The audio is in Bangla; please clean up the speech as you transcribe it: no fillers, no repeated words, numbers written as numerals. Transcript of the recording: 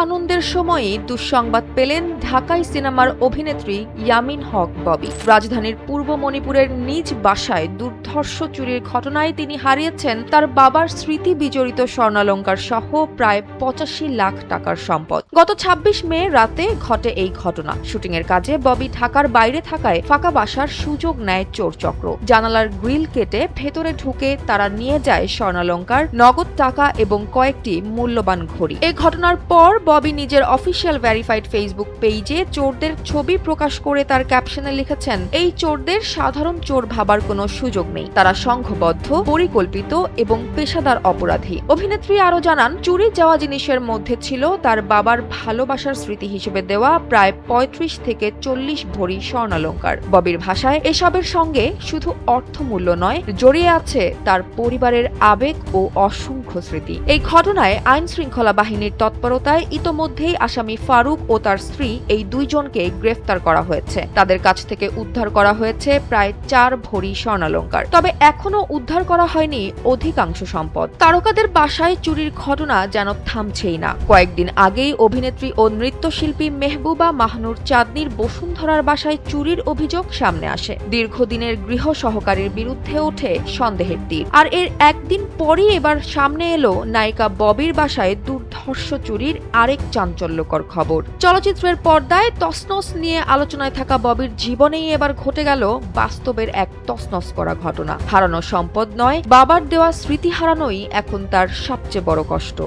আনন্দের সময়ই দুঃসংবাদ পেলেন ঢাকাই সিনেমার অভিনেত্রী ইয়ামিন হক ববি। রাজধানীর পূর্ব মণিপুরের নিজ বাসায় দুর্ধর্ষ চুরির ঘটনায় তিনি হারিয়েছেন তার বাবার স্মৃতি বিজড়িত স্বর্ণালংকার সহ প্রায় ৮৫ লাখ টাকার সম্পদ। গত ২৬ মে রাতে ঘটে এই ঘটনা। শুটিংয়ের কাজে ববি ঢাকার বাইরে থাকায় ফাঁকা বাসার সুযোগ নেয় চোরচক্র। জানালার গ্রিল কেটে ভেতরে ঢুকে তারা নিয়ে যায় স্বর্ণালংকার, নগদ টাকা এবং কয়েকটি মূল্যবান ঘড়ি। এই ঘটনার পর ববি নিজের অফিসিয়াল ভেরিফাইড ফেসবুক পেজে চোরদের ছবি প্রকাশ করে তার ক্যাপশনে লিখেছেন, এই চোরদের সাধারণ চোর ভাবার কোনো সুযোগ নেই, তারা সংঘবদ্ধ, পরিকল্পিত এবং পেশাদার অপরাধী। অভিনেত্রী আরও জানান, চুরি যাওয়া জিনিসের মধ্যে ছিল তার বাবার ভালোবাসার স্মৃতি হিসেবে দেওয়া প্রায় ৩৫ থেকে ৪০ ভরি স্বর্ণালংকার। ববির ভাষায়, এসবের সঙ্গে শুধু অর্থমূল্য নয়, জড়িয়ে আছে তার পরিবারের আবেগ ও অসংখ্য স্মৃতি। এই ঘটনায় আইন শৃঙ্খলা বাহিনীর তৎপরতায় ইতোমধ্যেই আসামি ফারুক ও তার স্ত্রী এই দুইজনকে গ্রেফতার করা হয়েছে। তাদের কাছ থেকে উদ্ধার করা হয়েছে প্রায় ৪ ভরি স্বর্ণালংকার। তবে এখনো উদ্ধার করা হয়নি অধিকাংশ সম্পদ। তারকাদের বাসায় চুরির ঘটনা যেন থামছেই না। কয়েকদিন আগেই অভিনেত্রী ও নৃত্যশিল্পী মেহবুবা মাহনুর চাঁদনীর বসুন্ধরার বাসায় চুরির অভিযোগ সামনে আসে। দীর্ঘদিনের গৃহ সহকারীর বিরুদ্ধে ওঠে সন্দেহের তীর। আর এর একদিন পরই এবার সামনে এলো নায়িকা ববির বাসায় দুর্ধর্ষ চুরির আরেক চাঞ্চল্যকর খবর। চলচ্চিত্রের পর্দায় তছনছ নিয়ে আলোচনায় থাকা ববির জীবনেই এবার ঘটে গেল বাস্তবের এক তছনছ করা ঘটনা। হারানো সম্পদ নয়, বাবার দেওয়া স্মৃতি হারানোই এখন তার সবচেয়ে বড় কষ্ট।